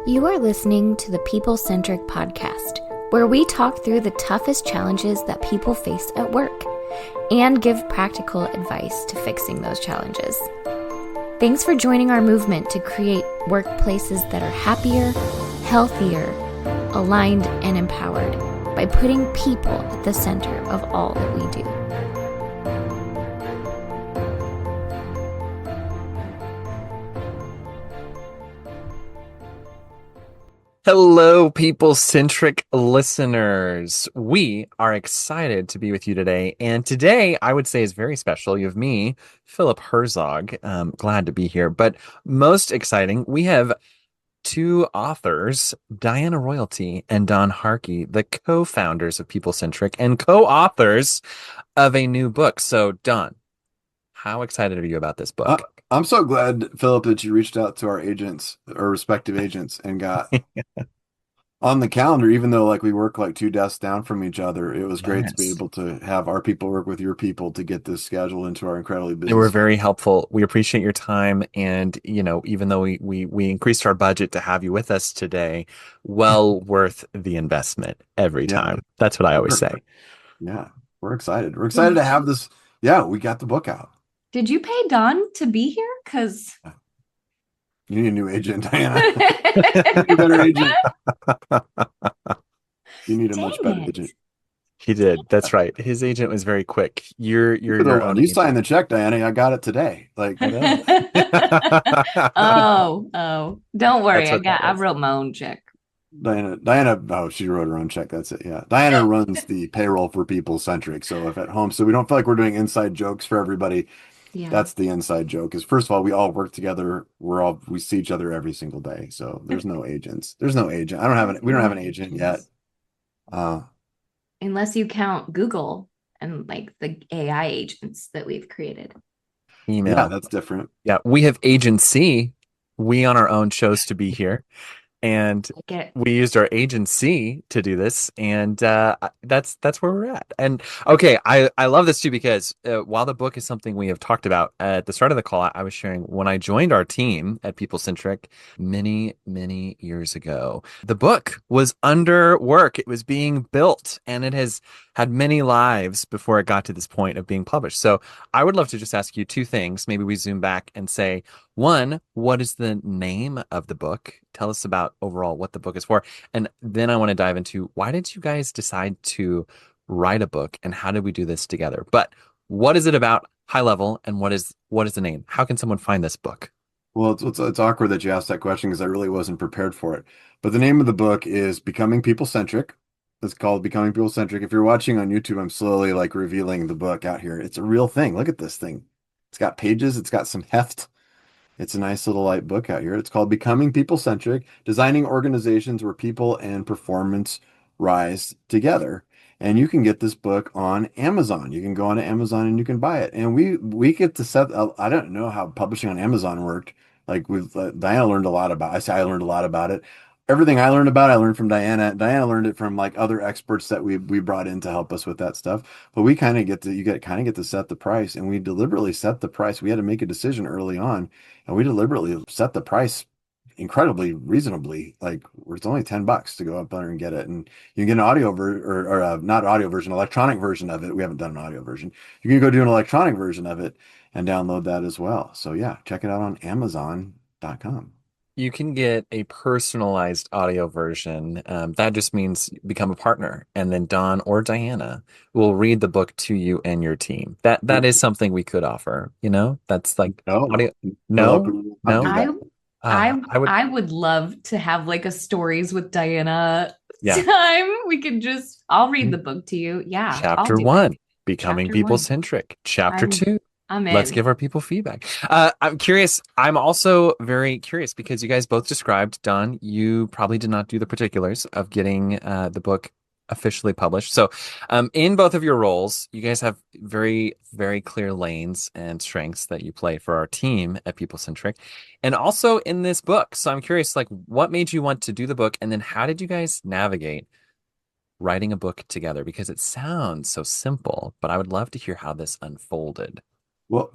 You are listening to the People Centric Podcast, where we talk through the toughest challenges that people face at work and give practical advice to fixing those challenges. Thanks for joining our movement to create workplaces that are happier, healthier, aligned, and empowered by putting people at the center of all that we do. Hello, People-Centric listeners. We are excited to be with you today. And today, I would say, is very special. You have me, Philip Herzog. Glad to be here. But most exciting, we have two authors, Diana Royalty and Don Harkey, the co-founders of People-Centric and co-authors of a new book. So, Don, how excited are you about this book? I'm so glad, Philip, that you reached out to our agents, our respective agents, and got on the calendar, even though we work like two desks down from each other. It was great to be able to have our people work with your people to get this scheduled into our incredibly busy. They were very helpful. We appreciate your time. And, even though we increased our budget to have you with us today, well worth the investment every time. That's what I always say. Yeah, we're excited. We're excited to have this. Yeah, we got the book out. Did you pay Don to be here? Because you need a new agent, Diana. You need a better agent. You need a much better agent. He did. That's right. His agent was very quick. You're your own. You signed the check, Diana. I got it today. Oh, don't worry. I wrote my own check. Diana, oh, she wrote her own check. That's it. Yeah. Diana runs the payroll for People Centric. So if at home, so we don't feel like we're doing inside jokes for everybody. Yeah. That's the inside joke is, first of all, we all work together. We see each other every single day. So there's no agents. There's no agent. We don't have an agent yet. Unless you count Google and the AI agents that we've created. Email. Yeah, that's different. Yeah. We have agency. We on our own chose to be here. And we used our agency to do this, and that's where we're at. And okay, I love this too because while the book is something we have talked about at the start of the call, I was sharing when I joined our team at People Centric many years ago. The book was under work; it was being built, and it has had many lives before it got to this point of being published. So I would love to just ask you two things. Maybe we zoom back and say, one, what is the name of the book? Tell us about overall what the book is for. And then I want to dive into why did you guys decide to write a book and how did we do this together? But what is it about high level and what is the name? How can someone find this book? Well, it's awkward that you asked that question because I really wasn't prepared for it. But the name of the book is Becoming People Centric. It's called Becoming People Centric. If you're watching on YouTube, I'm slowly revealing the book out here. It's a real thing. Look at this thing. It's got pages. It's got some heft. It's a nice little light book out here. It's called Becoming People Centric, Designing Organizations Where People and Performance Rise Together. And you can get this book on Amazon. You can go on to Amazon and you can buy it. And we get to set, I don't know how publishing on Amazon worked. Diana learned a lot about, I learned a lot about it. Everything I learned from Diana. Diana learned it from other experts that we brought in to help us with that stuff. But we kind of get to set the price, and we deliberately set the price. We had to make a decision early on, and we deliberately set the price incredibly reasonably. It's only $10 to go up there and get it, and you can get an audio not audio version, electronic version of it. We haven't done an audio version. You can go do an electronic version of it and download that as well. So yeah, check it out on Amazon.com. You can get a personalized audio version. That just means become a partner. And then Don or Diana will read the book to you and your team. That is something we could offer. That's audio. No. I would love to have a stories with Diana time. I'll read the book to you. Yeah. Chapter 1, Becoming People Centric. Chapter 2. Let's give our people feedback. I'm curious. I'm also very curious because you guys both described, Don, you probably did not do the particulars of getting the book officially published. So in both of your roles, you guys have very, very clear lanes and strengths that you play for our team at People Centric and also in this book. So I'm curious, what made you want to do the book? And then how did you guys navigate writing a book together? Because it sounds so simple, but I would love to hear how this unfolded. Well,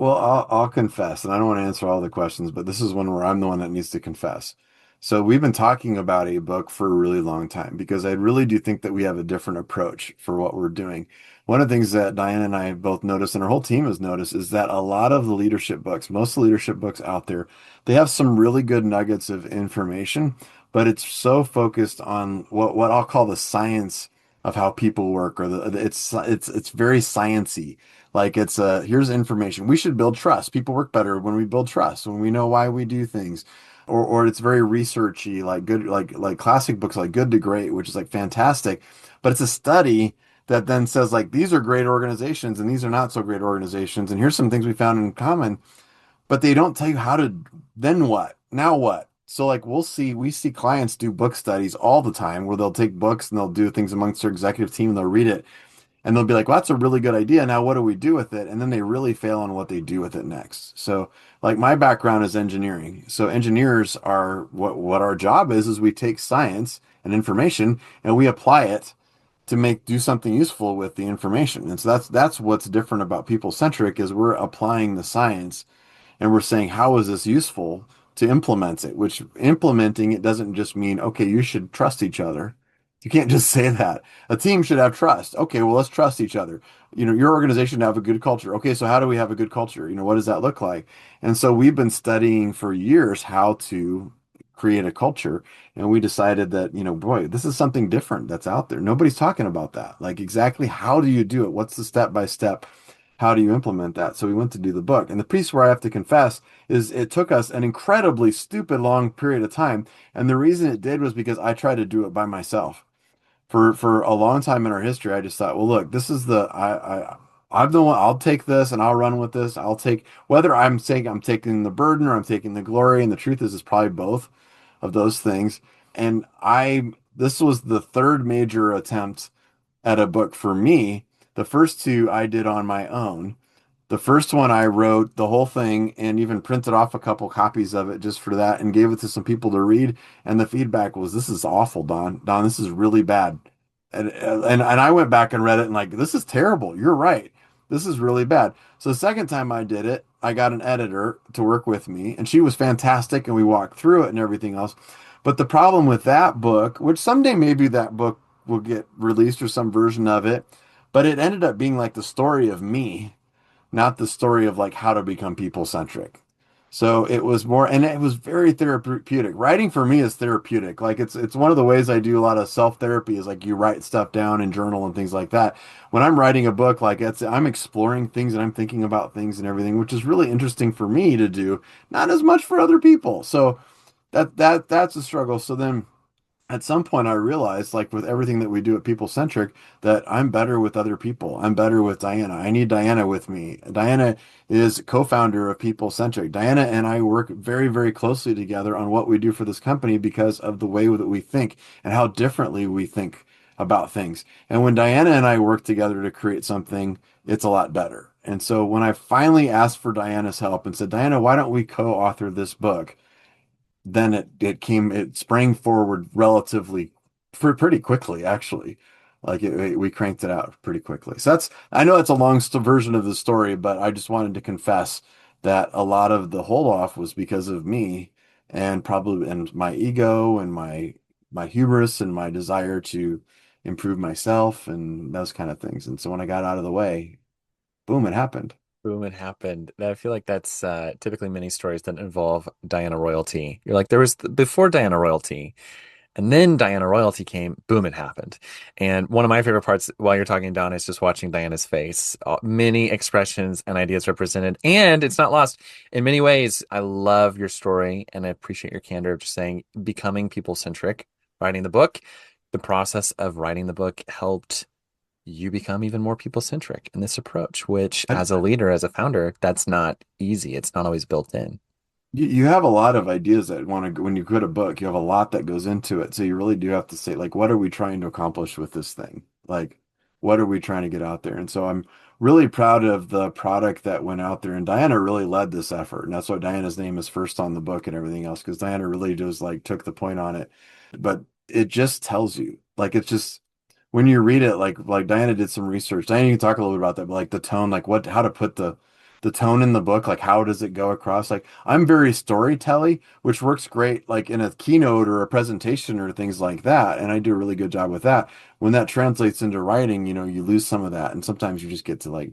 I'll confess, and I don't want to answer all the questions, but this is one where I'm the one that needs to confess. So we've been talking about a book for a really long time because I really do think that we have a different approach for what we're doing. One of the things that Diana and I have both noticed and our whole team has noticed is that a lot of the leadership books, most of the leadership books out there, they have some really good nuggets of information, but it's so focused on what I'll call the science of how people work, or it's very sciencey. Like it's here's information. We should build trust. People work better when we build trust, when we know why we do things. Or it's very researchy, like good, like classic books like Good to Great, which is like fantastic, but it's a study that then says like these are great organizations and these are not so great organizations, and here's some things we found in common, but they don't tell you how to, then what, now what. So like we see clients do book studies all the time where they'll take books and they'll do things amongst their executive team and they'll read it and they'll be like, well, that's a really good idea. Now, what do we do with it? And then they really fail on what they do with it next. So, like my background is engineering. So engineers are what our job is we take science and information and we apply it to do something useful with the information. And so that's what's different about people centric is we're applying the science and we're saying, how is this useful to implement it? Which implementing it doesn't just mean, okay, you should trust each other. You can't just say that. A team should have trust. Okay, well, let's trust each other. Your organization should have a good culture. Okay, so how do we have a good culture? What does that look like? And so we've been studying for years how to create a culture. And we decided that, boy, this is something different that's out there. Nobody's talking about that. Like exactly how do you do it? What's the step by step? How do you implement that? So we went to do the book. And the piece where I have to confess is it took us an incredibly stupid long period of time. And the reason it did was because I tried to do it by myself. For a long time in our history, I just thought, well, look, this is I'm the one, I'll take this and I'll run with this. I'll take, whether I'm saying I'm taking the burden or I'm taking the glory. And the truth is, it's probably both of those things. And this was the third major attempt at a book for me. The first two I did on my own. The first one I wrote the whole thing and even printed off a couple copies of it just for that and gave it to some people to read. And the feedback was, this is awful, Don. Don, this is really bad. And I went back and read it and like, this is terrible. You're right. This is really bad. So the second time I did it, I got an editor to work with me and she was fantastic and we walked through it and everything else. But the problem with that book, which someday maybe that book will get released or some version of it, but it ended up being like the story of me, not the story of like how to become people centric. So it was more, and it was very therapeutic. Writing for me is therapeutic. Like it's one of the ways I do a lot of self therapy is like you write stuff down and journal and things like that. When I'm writing a book, like I'm exploring things and I'm thinking about things and everything, which is really interesting for me to do, not as much for other people. So that's a struggle. So then at some point I realized, like with everything that we do at People Centric, that I'm better with other people. I'm better with Diana. I need Diana with me. Diana is co-founder of People Centric. Diana and I work very, very closely together on what we do for this company because of the way that we think and how differently we think about things. And when Diana and I work together to create something, it's a lot better. And so when I finally asked for Diana's help and said, Diana, why don't we co-author this book? Then it sprang forward relatively pretty quickly, actually. Like we cranked it out pretty quickly. So I know it's a long version of the story, but I just wanted to confess that a lot of the hold off was because of me and my ego and my hubris and my desire to improve myself and those kind of things. And so when I got out of the way, boom, it happened. Boom, it happened. I feel like that's typically many stories that involve Diana royalty. You're like, there was before Diana royalty, and then Diana royalty came, boom, it happened. And one of my favorite parts while you're talking, Don, is just watching Diana's face. Many expressions and ideas represented, and it's not lost. In many ways, I love your story, and I appreciate your candor of just saying, becoming people-centric, writing the book. The process of writing the book helped you become even more people-centric in this approach, which as a leader, as a founder, that's not easy. It's not always built in. You have a lot of ideas that when you quit a book, you have a lot that goes into it. So you really do have to say, like, what are we trying to accomplish with this thing? Like, what are we trying to get out there? And so I'm really proud of the product that went out there. And Diana really led this effort. And that's why Diana's name is first on the book and everything else, because Diana really just like took the point on it. But it just tells you, like, it's just when you read it, like Diana did some research. Diana, you can talk a little bit about that, but like the tone, like how to put the the tone in the book, like how does it go across? Like I'm very storytelling, which works great like in a keynote or a presentation or things like that. And I do a really good job with that. When that translates into writing, you lose some of that. And sometimes you just get to like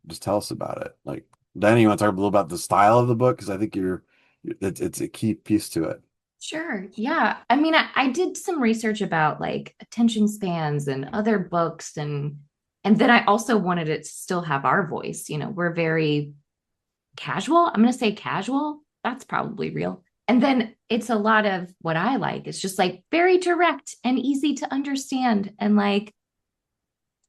just tell us about it. Like Danny, you want to talk a little about the style of the book? Because I think it's a key piece to it. Sure. Yeah. I mean, I did some research about like attention spans and other books and then I also wanted it to still have our voice. We're very casual. I'm going to say casual. That's probably real. And then it's a lot of what I like. It's just like very direct and easy to understand and like,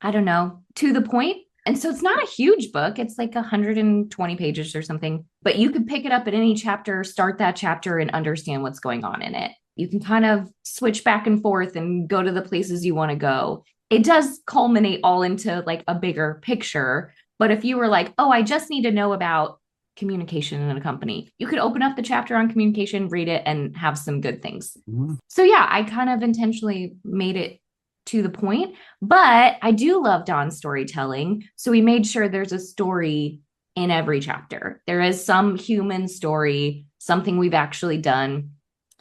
I don't know, to the point. And so it's not a huge book. It's like 120 pages or something, but you could pick it up at any chapter, start that chapter and understand what's going on in it. You can kind of switch back and forth and go to the places you want to go. It does culminate all into like a bigger picture. But if you were like, oh, I just need to know about communication in a company, you could open up the chapter on communication, read it, and have some good things. Mm-hmm. So yeah, I kind of intentionally made it to the point, but I do love Don's storytelling. So we made sure there's a story in every chapter. There is some human story, something we've actually done,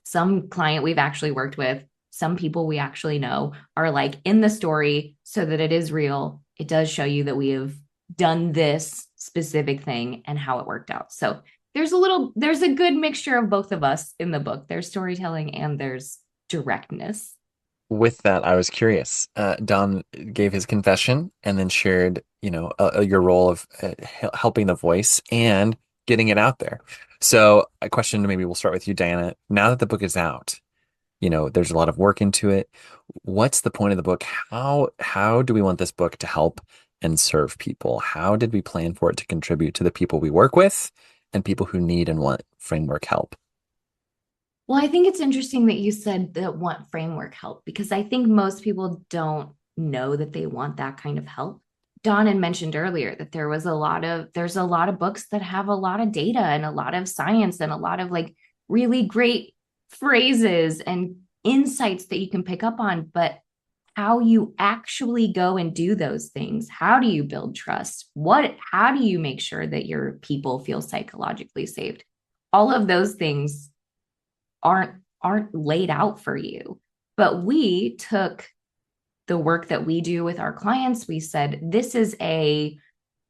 some client we've actually worked with, some people we actually know are like in the story so that it is real. It does show you that we have done this specific thing and how it worked out. So there's a good mixture of both of us in the book. There's storytelling and there's directness. With that, I was curious. Don gave his confession and then shared, your role of helping the voice and getting it out there. So a question, maybe we'll start with you, Diana. Now that the book is out, there's a lot of work into it. What's the point of the book? How do we want this book to help and serve people? How did we plan for it to contribute to the people we work with and people who need and want framework help? Well, I think it's interesting that you said that want framework help, because I think most people don't know that they want that kind of help. Don had mentioned earlier that there's a lot of books that have a lot of data and a lot of science and a lot of like really great phrases and insights that you can pick up on, but how you actually go and do those things, how do you build trust? How do you make sure that your people feel psychologically safe? All of those things aren't laid out for you. But we took the work that we do with our clients. We said, this is a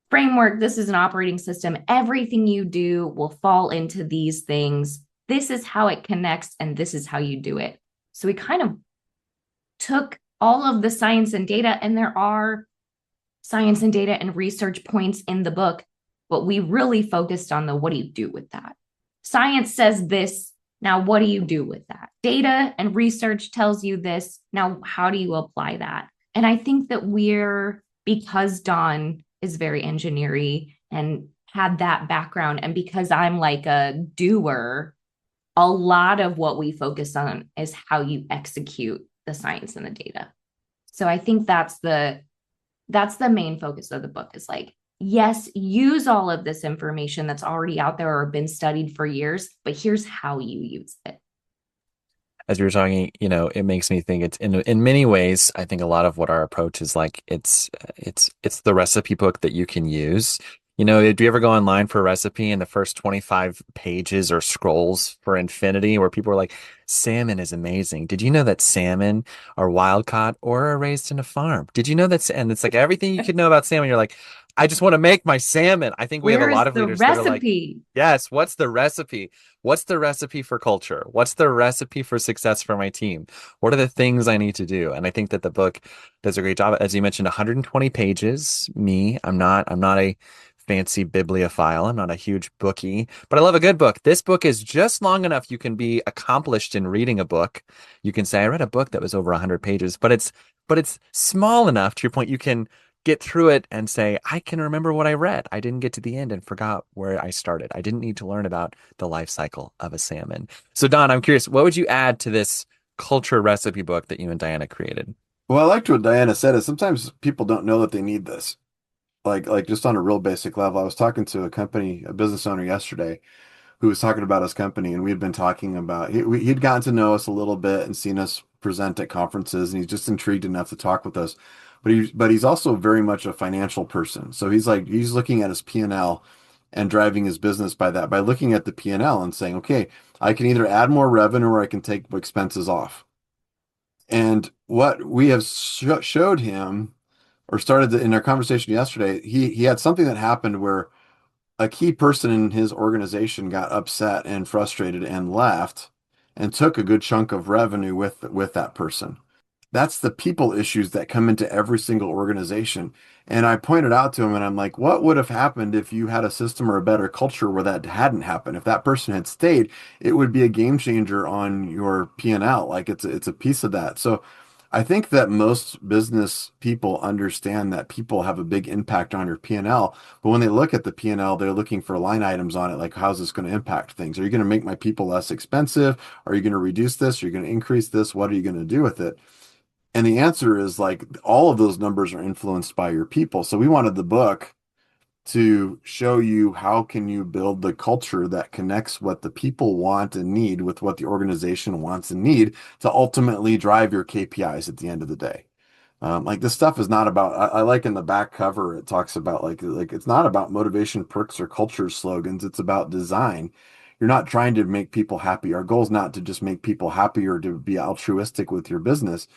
framework. This is an operating system. Everything you do will fall into these things. This is how it connects, and this is how you do it. So we kind of took all of the science and data, and there are science and data and research points in the book, but we really focused on what do you do with that? Science says this. Now, what do you do with that? Data and research tells you this. Now, how do you apply that? And I think that because Don is very engineering and had that background, and because I'm like a doer, a lot of what we focus on is how you execute the science and the data. So I think that's the main focus of the book, is like, yes, use all of this information that's already out there or been studied for years, but here's how you use it. As you were talking, it makes me think it's in many ways, I think a lot of what our approach is like, it's the recipe book that you can use. Do you ever go online for a recipe and the first 25 pages are scrolls for infinity where people are like, salmon is amazing. Did you know that salmon are wild caught or are raised in a farm? Did you know that? And it's like everything you could know about salmon. You're like, I just want to make my salmon. I think we have a lot of leaders that are like, yes, what's the recipe? What's the recipe for culture? What's the recipe for success for my team? What are the things I need to do? And I think that the book does a great job. As you mentioned, 120 pages. I'm not a fancy bibliophile. I'm not a huge bookie, but I love a good book. This book is just long enough you can be accomplished in reading a book. You can say, I read a book that was over 100 pages, but it's small enough, to your point, you can get through it and say, I can remember what I read. I didn't get to the end and forgot where I started. I didn't need to learn about the life cycle of a salmon. So Don, I'm curious, what would you add to this culture recipe book that you and Diana created? Well, I liked what Diana said, is sometimes people don't know that they need this. Like just on a real basic level. I was talking to a business owner yesterday who was talking about his company, and we had been talking about, he'd gotten to know us a little bit and seen us present at conferences, and he's just intrigued enough to talk with us. But he's also very much a financial person. So he's looking at his P&L and driving his business by that, by looking at the P&L and saying, okay, I can either add more revenue or I can take expenses off. And what we have showed him, or started in our conversation yesterday, he had something that happened where a key person in his organization got upset and frustrated and left and took a good chunk of revenue with that person. That's the people issues that come into every single organization. And I pointed out to him and I'm like, what would have happened if you had a system or a better culture where that hadn't happened? If that person had stayed, it would be a game changer on your P&L. Like it's a piece of that. So I think that most business people understand that people have a big impact on your P&L, but when they look at the P&L, they're looking for line items on it, like how's this going to impact things? Are you going to make my people less expensive? Are you going to reduce this? Are you going to increase this? What are you going to do with it? And the answer is like all of those numbers are influenced by your people. So we wanted the book to show you how can you build the culture that connects what the people want and need with what the organization wants and need to ultimately drive your KPIs at the end of the day. Like this stuff is not about, I like in the back cover, it talks about like it's not about motivation, perks, or culture slogans. It's about design. You're not trying to make people happy. Our goal is not to just make people happy or to be altruistic with your business.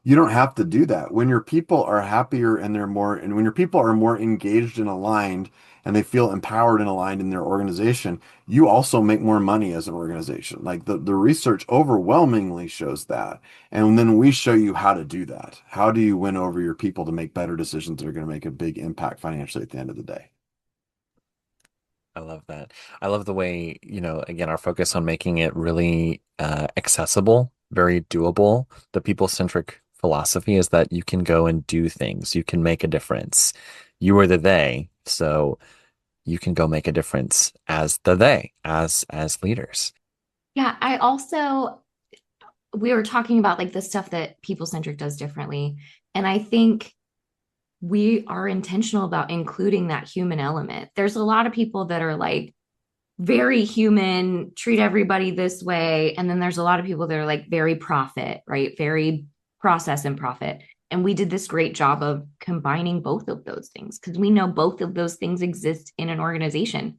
You don't have to do that. When your people are happier and and when your people are more engaged and aligned and they feel empowered and aligned in their organization, you also make more money as an organization. Like the research overwhelmingly shows that. And then we show you how to do that. How do you win over your people to make better decisions that are going to make a big impact financially at the end of the day? I love that. I love the way, again, our focus on making it really accessible, very doable. The people-centric philosophy is that you can go and do things. You can make a difference. You are the they, so you can go make a difference as the they, as leaders. Yeah, we were talking about like the stuff that People Centric does differently. And I think we are intentional about including that human element. There's a lot of people that are like very human, treat everybody this way. And then there's a lot of people that are like very profit, right? Very process and profit. And we did this great job of combining both of those things because we know both of those things exist in an organization.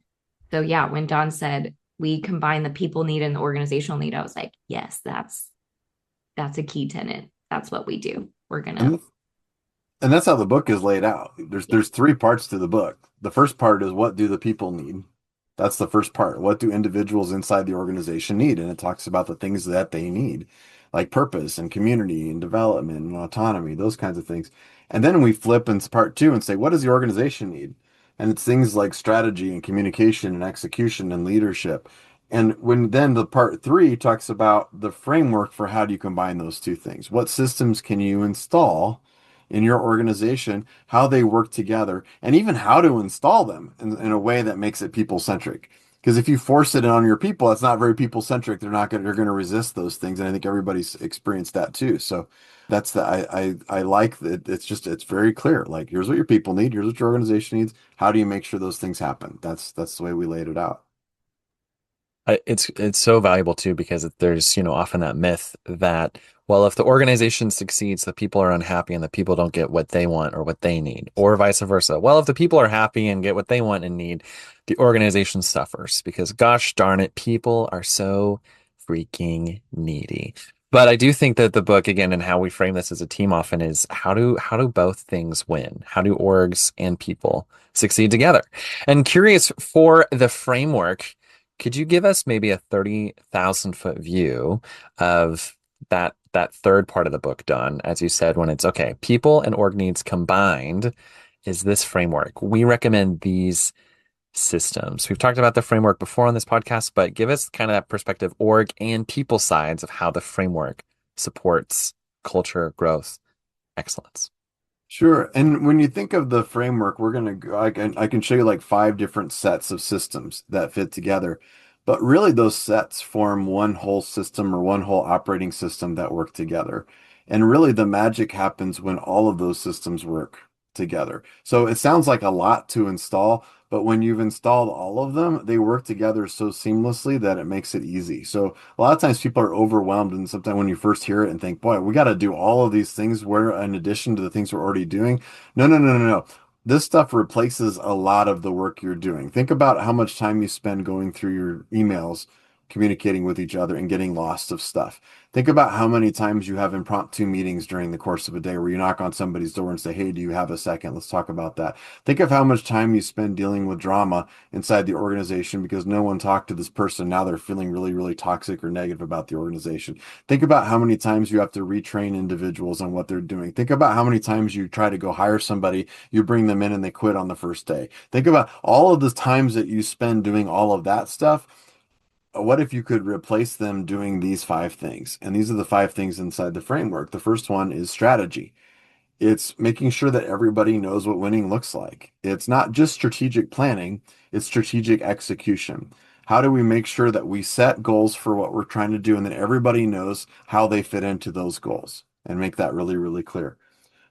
So yeah, when Don said we combine the people need and the organizational need, I was like, yes, that's a key tenet. That's what we do. We're gonna. And that's how the book is laid out. There's three parts to the book. The first part is what do the people need? That's the first part. What do individuals inside the organization need? And it talks about the things that they need, like purpose and community and development and autonomy, those kinds of things. And then we flip into part two and say, what does the organization need? And it's things like strategy and communication and execution and leadership. And when then the part three talks about the framework for how do you combine those two things? What systems can you install in your organization, how they work together, and even how to install them in a way that makes it people centric. Because if you force it on your people, it's not very people centric. They're going to resist those things, and I think everybody's experienced that too. So that's I like that. It's very clear. Like here's what your people need. Here's what your organization needs. How do you make sure those things happen? That's the way we laid it out. It's so valuable too because there's often that myth that, well, if the organization succeeds, the people are unhappy and the people don't get what they want or what they need, or vice versa. Well, if the people are happy and get what they want and need, the organization suffers because, gosh darn it, people are so freaking needy. But I do think that the book, again, and how we frame this as a team often is how do both things win? How do orgs and people succeed together? And curious for the framework, could you give us maybe a 30,000-foot view of that third part of the book done, as you said, when it's okay, people and org needs combined is this framework. We recommend these systems. We've talked about the framework before on this podcast, but give us kind of that perspective, org and people sides of how the framework supports culture, growth, excellence. Sure. And when you think of the framework, I can show you like 5 different sets of systems that fit together. But really those sets form one whole system or one whole operating system that work together. And really the magic happens when all of those systems work together. So it sounds like a lot to install, but when you've installed all of them, they work together so seamlessly that it makes it easy. So a lot of times people are overwhelmed, and sometimes when you first hear it and think, boy, we got to do all of these things where in addition to the things we're already doing. No, no, no, no, no. this stuff replaces a lot of the work you're doing. Think about how much time you spend going through your emails, communicating with each other, and getting lost of stuff. Think about how many times you have impromptu meetings during the course of a day where you knock on somebody's door and say, "Hey, do you have a second? Let's talk about that." Think of how much time you spend dealing with drama inside the organization because no one talked to this person. Now they're feeling really, really toxic or negative about the organization. Think about how many times you have to retrain individuals on what they're doing. Think about how many times you try to go hire somebody, you bring them in and they quit on the first day. Think about all of the times that you spend doing all of that stuff. What if you could replace them doing these 5 things? And these are the 5 things inside the framework. The first one is strategy. It's making sure that everybody knows what winning looks like. It's not just strategic planning, it's strategic execution. How do we make sure that we set goals for what we're trying to do and that everybody knows how they fit into those goals and make that really, really clear?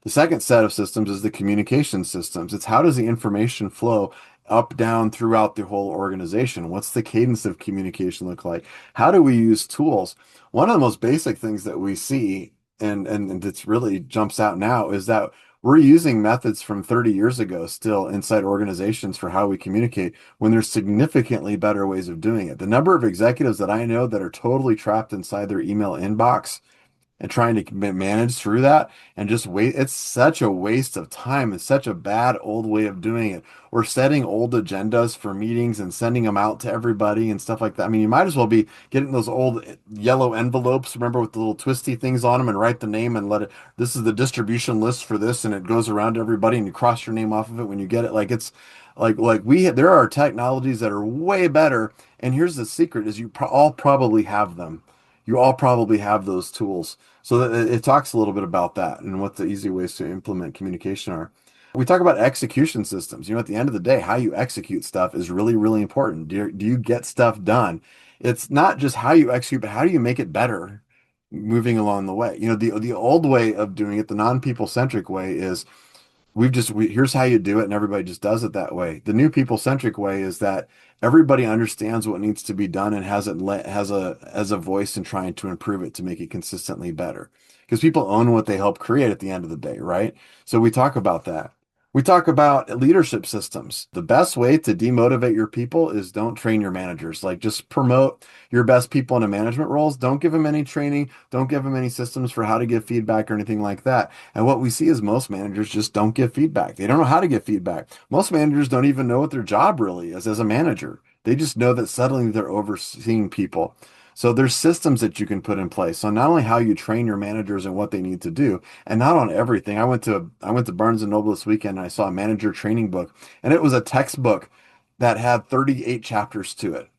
The second set of systems is the communication systems. It's how does the information flow up, down throughout the whole organization? What's the cadence of communication look like? How do we use tools? One of the most basic things that we see, and it's really jumps out now, is that we're using methods from 30 years ago still inside organizations for how we communicate when there's significantly better ways of doing it. The number of executives that I know that are totally trapped inside their email inbox and trying to manage through that and just wait. It's such a waste of time. It's such a bad old way of doing it. We're setting old agendas for meetings and sending them out to everybody and stuff like that. I mean, you might as well be getting those old yellow envelopes, remember, with the little twisty things on them, and write the name and let it, this is the distribution list for this, and it goes around to everybody and you cross your name off of it when you get it. Like it's there are technologies that are way better. And here's the secret is you all probably have them. You all probably have those tools. So that it talks a little bit about that and what the easy ways to implement communication are. We talk about execution systems. At the end of the day, how you execute stuff is really, really important. Do you get stuff done? It's not just how you execute, but how do you make it better moving along the way? The old way of doing it, the non-people centric way is here's how you do it and everybody just does it that way. The new people centric way is that everybody understands what needs to be done and has a voice in trying to improve it to make it consistently better, because people own what they help create at the end of the day, right? So we talk about that. We talk about leadership systems. The best way to demotivate your people is don't train your managers. Like, just promote your best people into management roles. Don't give them any training. Don't give them any systems for how to give feedback or anything like that. And what we see is most managers just don't give feedback. They don't know how to give feedback. Most managers don't even know what their job really is as a manager. They just know that suddenly they're overseeing people. So there's systems that you can put in place. So not only how you train your managers and what they need to do, and not on everything. I went to Barnes and Noble this weekend and I saw a manager training book, and it was a textbook that had 38 chapters to it.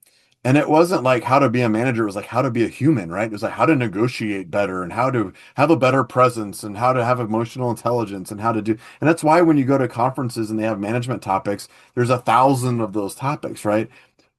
And it wasn't like how to be a manager. It was like how to be a human, right? It was like how to negotiate better and how to have a better presence and how to have emotional intelligence and how to do. And that's why when you go to conferences and they have management topics, there's 1,000 of those topics, right?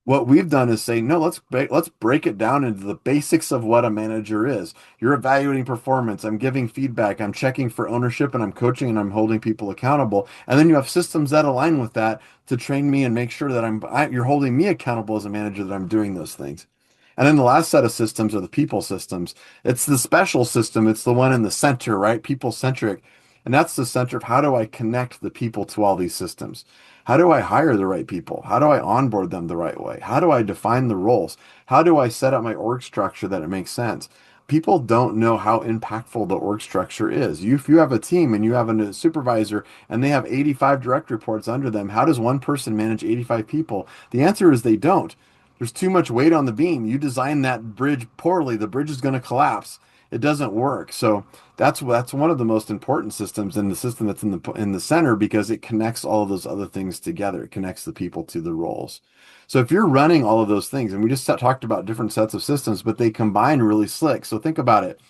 What we've done is say, no, let's break it down into the basics of what a manager is. You're evaluating performance. I'm giving feedback. I'm checking for ownership, and I'm coaching, and I'm holding people accountable. And then you have systems that align with that to train me and make sure that you're holding me accountable as a manager, that I'm doing those things. And then the last set of systems are the people systems. It's the special system. It's the one in the center, right? People centric. And that's the center of how do I connect the people to all these systems? How do I hire the right people? How do I onboard them the right way? How do I define the roles? How do I set up my org structure that it makes sense? People don't know how impactful the org structure is. If you have a team and you have a supervisor and they have 85 direct reports under them, how does one person manage 85 people? The answer is they don't. There's too much weight on the beam. You design that bridge poorly, the bridge is going to collapse. It doesn't work. So that's one of the most important systems, in the system that's in the center, because it connects all of those other things together. It connects the people to the roles. So if you're running all of those things, and we just talked about different sets of systems, but they combine really slick. So think about it.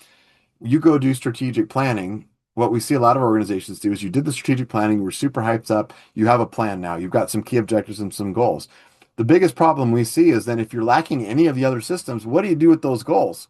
You go do strategic planning. What we see a lot of organizations do is you did the strategic planning, you were super hyped up, you have a plan now, you've got some key objectives and some goals. The biggest problem we see is then if you're lacking any of the other systems, what do you do with those goals?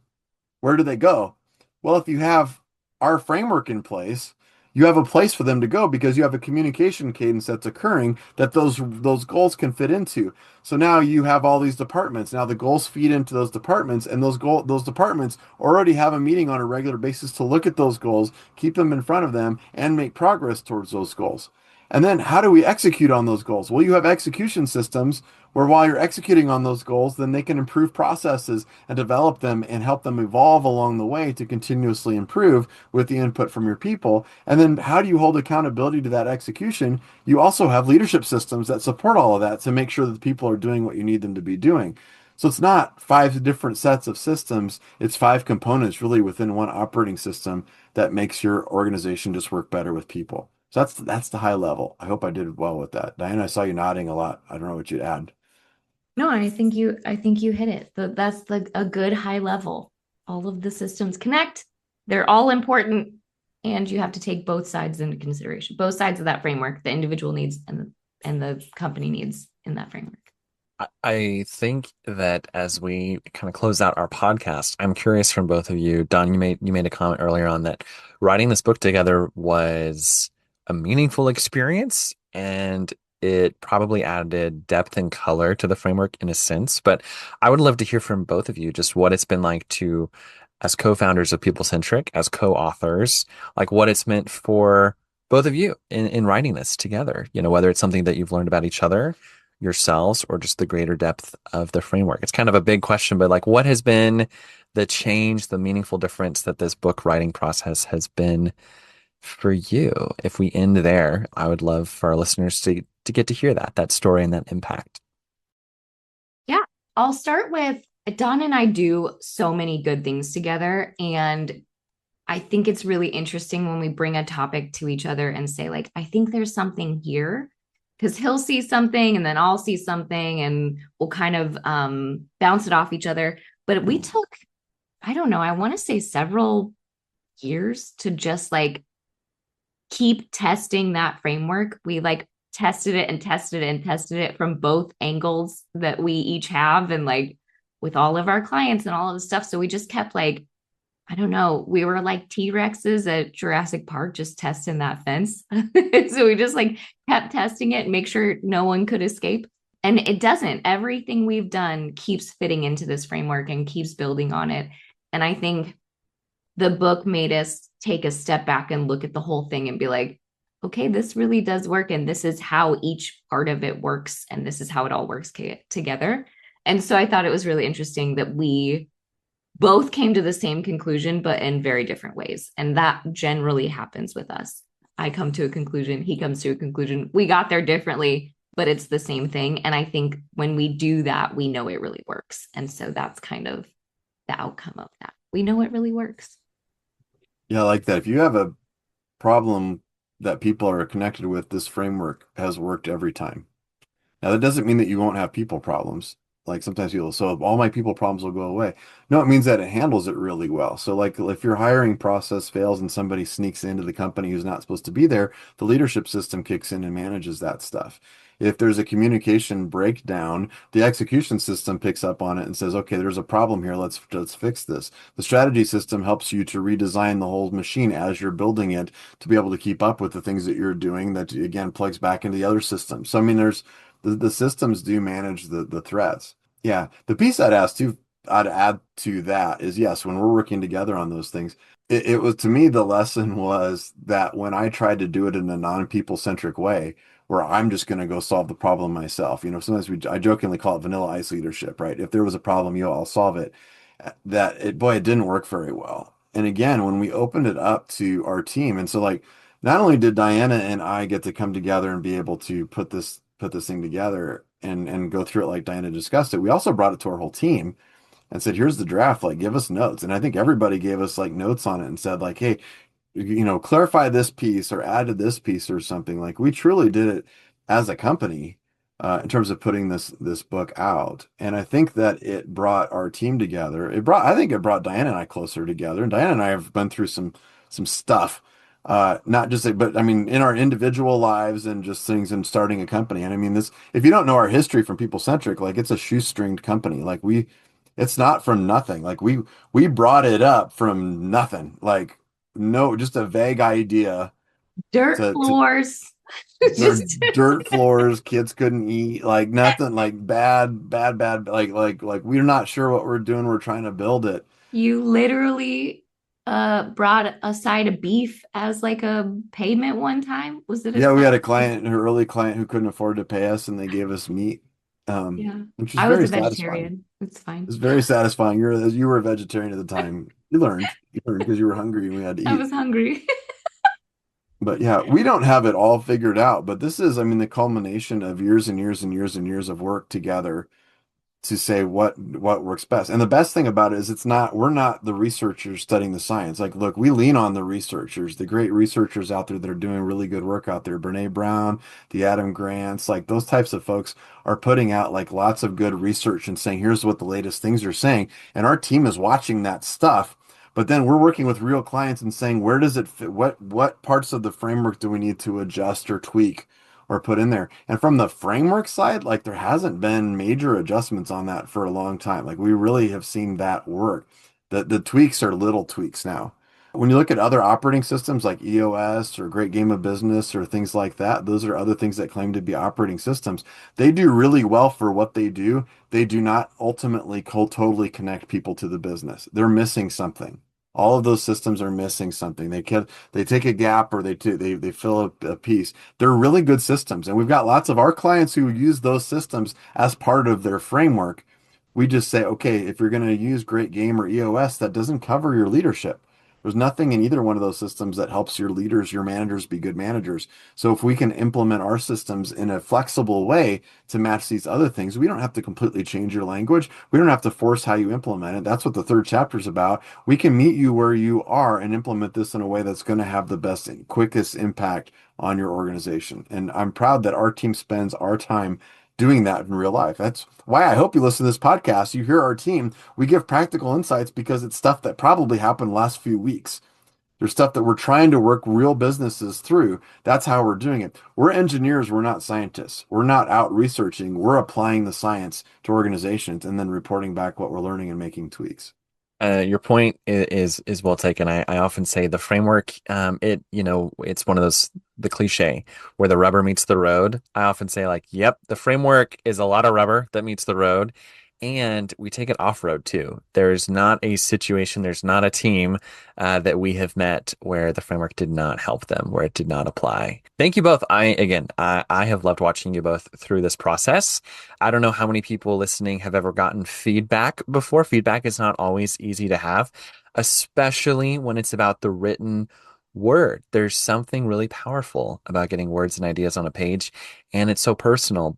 Where do they go? Well, if you have our framework in place, you have a place for them to go because you have a communication cadence that's occurring that those goals can fit into. So now you have all these departments. Now the goals feed into those departments, and those departments already have a meeting on a regular basis to look at those goals, keep them in front of them, and make progress towards those goals. And then how do we execute on those goals? Well, you have execution systems where while you're executing on those goals, then they can improve processes and develop them and help them evolve along the way to continuously improve with the input from your people. And then how do you hold accountability to that execution? You also have leadership systems that support all of that to make sure that the people are doing what you need them to be doing. So it's not five different sets of systems. It's five components really within one operating system that makes your organization just work better with people. So that's the high level. I hope I did well with that. Diana, I saw you nodding a lot. I don't know what you'd add. No, I think you hit it. That's a good high level. All of the systems connect. They're all important, and you have to take both sides into consideration. Both sides of that framework, the individual needs and the company needs in that framework. I think that as we kind of close out our podcast, I'm curious from both of you. Don, you made a comment earlier on that writing this book together was a meaningful experience, and it probably added depth and color to the framework in a sense. But I would love to hear from both of you just what it's been like to, as co-founders of People Centric, as co-authors, like what it's meant for both of you in writing this together. You know, whether it's something that you've learned about each other yourselves or just the greater depth of the framework. It's kind of a big question, but like what has been the change, the meaningful difference that this book writing process has been for you? If we end there, I would love for our listeners to get to hear that story and that impact. Yeah, I'll start with Don and I do so many good things together. And I think it's really interesting when we bring a topic to each other and say, like, I think there's something here, because he'll see something and then I'll see something and we'll kind of bounce it off each other. But we took, I don't know, I want to say several years to just like keep testing that framework. We like tested it and tested it and tested it from both angles that we each have, and like with all of our clients and all of the stuff. So we just kept like, I don't know, we were like T-Rexes at Jurassic Park, just testing that fence. So we just like kept testing it and make sure no one could escape. And it doesn't. Everything we've done keeps fitting into this framework and keeps building on it. And I think the book made us take a step back and look at the whole thing and be like, okay, this really does work. And this is how each part of it works. And this is how it all works together. And so I thought it was really interesting that we both came to the same conclusion, but in very different ways. And that generally happens with us. I come to a conclusion, he comes to a conclusion. We got there differently, but it's the same thing. And I think when we do that, we know it really works. And so that's kind of the outcome of that. We know it really works. Yeah, I like that. If you have a problem that people are connected with, this framework has worked every time. Now, that doesn't mean that you won't have people problems. Like sometimes people, so all my people problems will go away. No, it means that it handles it really well. So like if your hiring process fails and somebody sneaks into the company who's not supposed to be there, the leadership system kicks in and manages that stuff. If there's a communication breakdown, the execution system picks up on it and says, okay, there's a problem here. Let's fix this. The strategy system helps you to redesign the whole machine as you're building it to be able to keep up with the things that you're doing that again plugs back into the other systems. So I mean, there's the systems do manage the threats. Yeah. The piece I'd add to that is yes, when we're working together on those things, it was to me the lesson was that when I tried to do it in a non-people centric way, where I'm just going to go solve the problem myself. You know, sometimes I jokingly call it vanilla ice leadership, right? If there was a problem, I'll solve it. It didn't work very well. And again, when we opened it up to our team, and so like not only did Diana and I get to come together and be able to put this thing together and go through it like Diana discussed it, we also brought it to our whole team and said, here's the draft, like give us notes. And I think everybody gave us like notes on it and said like, hey, clarify this piece or added this piece or something. Like we truly did it as a company in terms of putting this book out. And I think that it brought our team together. I think it brought Diana and I closer together. And Diana and I have been through some stuff. Not just, but I mean, in our individual lives and just things and starting a company. And I mean, if you don't know our history from People Centric, like it's a shoestringed company. Like it's not from nothing. Like we brought it up from nothing. Like no, just a vague idea. Dirt floors. Dirt floors, kids couldn't eat, like nothing, like bad, like we're not sure what we're doing. We're trying to build it. You literally brought a side of beef as like a payment one time. Was it a Yeah, we side had a of beef? client, an early client who couldn't afford to pay us and they gave us meat, Yeah. which was I was very a satisfying. vegetarian. It's fine. It's very satisfying. You were a vegetarian at the time. You learned because you were hungry and we had to I eat. was hungry. But yeah, we don't have it all figured out. But this is, I mean, the culmination of years and years and years and years of work together to say what works best. And the best thing about it is we're not the researchers studying the science. Like, look, we lean on the researchers, the great researchers out there that are doing really good work out there. Brene Brown, the Adam Grants, like those types of folks are putting out like lots of good research and saying, here's what the latest things are saying. And our team is watching that stuff. But then we're working with real clients and saying, where does it fit? What parts of the framework do we need to adjust or tweak or put in there? And from the framework side, like there hasn't been major adjustments on that for a long time. Like we really have seen that work. The tweaks are little tweaks now. When you look at other operating systems like EOS or Great Game of Business or things like that, those are other things that claim to be operating systems. They do really well for what they do. They do not ultimately totally connect people to the business. They're missing something. All of those systems are missing something. They take a gap or they fill a piece. They're really good systems, and we've got lots of our clients who use those systems as part of their framework. We just say, okay, if you're going to use Great Game or EOS, that doesn't cover your leadership. There's nothing in either one of those systems that helps your leaders, your managers be good managers. So if we can implement our systems in a flexible way to match these other things, we don't have to completely change your language. We don't have to force how you implement it. That's what the third chapter is about. We can meet you where you are and implement this in a way that's going to have the best and quickest impact on your organization. And I'm proud that our team spends our time doing that in real life. That's why I hope you listen to this podcast. You hear our team. We give practical insights because it's stuff that probably happened the last few weeks. There's stuff that we're trying to work real businesses through. That's how we're doing it. We're engineers. We're not scientists. We're not out researching. We're applying the science to organizations and then reporting back what we're learning and making tweaks. Your point is well taken. I often say the framework, it's one of those, the cliche where the rubber meets the road. I often say like, yep, the framework is a lot of rubber that meets the road. And we take it off road too. There's not a situation, there's not a team that we have met where the framework did not help them, where it did not apply. Thank you both. I have loved watching you both through this process. I don't know how many people listening have ever gotten feedback before. Feedback is not always easy to have, especially when it's about the written word. There's something really powerful about getting words and ideas on a page, and it's so personal,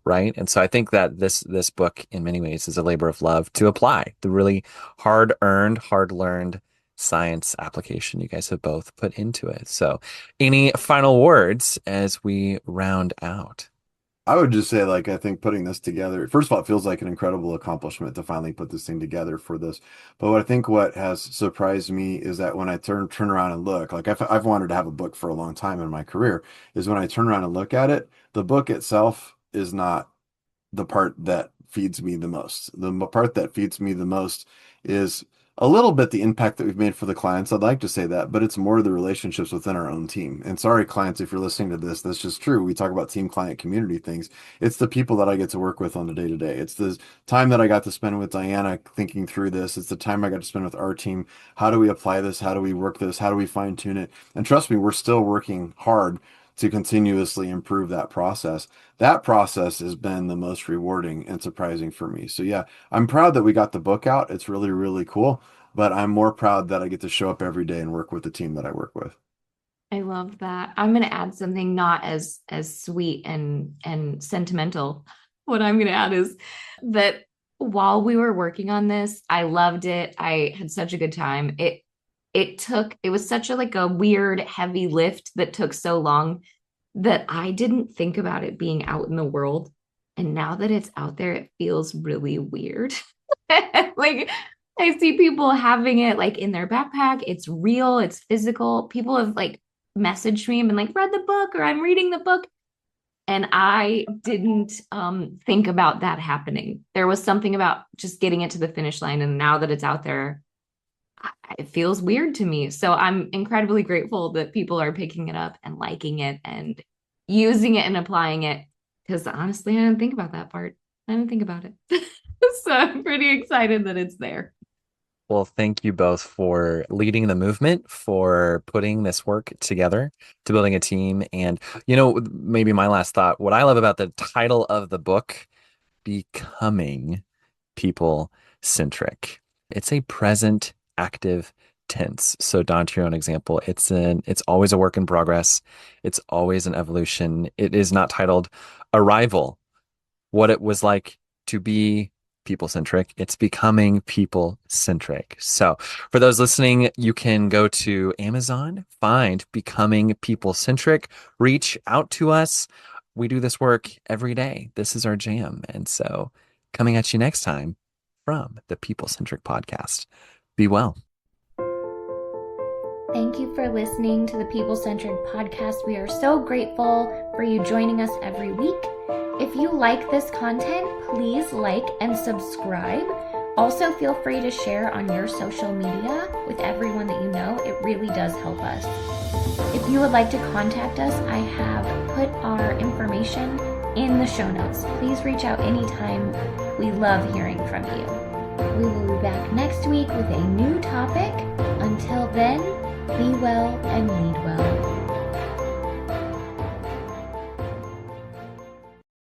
right? And so I think that this book in many ways is a labor of love to apply the really hard-earned, hard-learned science application you guys have both put into it. So any final words as we round out? I would just say, like, I think putting this together, first of all, it feels like an incredible accomplishment to finally put this thing together for this. But what has surprised me is that when I turn around and look, like I've wanted to have a book for a long time in my career, is when I turn around and look at it, the book itself is not the part that feeds me the most. The part that feeds me the most is a little bit the impact that we've made for the clients. I'd like to say that, but it's more the relationships within our own team. And sorry, clients, if you're listening to this, that's just true. We talk about team, client, community things. It's the people that I get to work with on the day to day. It's the time that I got to spend with Diana thinking through this. It's the time I got to spend with our team. How do we apply this? How do we work this? How do we fine tune it? And trust me, we're still working hard to continuously improve that process. That process has been the most rewarding and surprising for me. So yeah, I'm proud that we got the book out. It's really, really cool. But I'm more proud that I get to show up every day and work with the team that I work with. I love that. I'm going to add something not as sweet and sentimental. What I'm going to add is that while we were working on this, I loved it. I had such a good time. It was such a like a weird heavy lift that took so long that I didn't think about it being out in the world. And now that it's out there, it feels really weird. Like I see people having it like in their backpack. It's real, it's physical. People have like messaged me and been like, read the book or I'm reading the book. And I didn't think about that happening. There was something about just getting it to the finish line. And now that it's out there, it feels weird to me. So I'm incredibly grateful that people are picking it up and liking it and using it and applying it. Because honestly, I didn't think about that part. I didn't think about it. So I'm pretty excited that it's there. Well, thank you both for leading the movement, for putting this work together, to building a team. And, maybe my last thought, what I love about the title of the book, Becoming People Centric, it's a present active tense. So Don, to your own example, it's always a work in progress. It's always an evolution. It is not titled Arrival, what it was like to be people centric. It's becoming people centric. So for those listening, you can go to Amazon, find Becoming People Centric, reach out to us. We do this work every day. This is our jam. And so coming at you next time from the People Centric Podcast. Be well. Thank you for listening to the People Centric Podcast. We are so grateful for you joining us every week. If you like this content, please like and subscribe. Also, feel free to share on your social media with everyone that you know. It really does help us. If you would like to contact us, I have put our information in the show notes. Please reach out anytime. We love hearing from you. We will be back next week with a new topic. Until then, be well and lead well.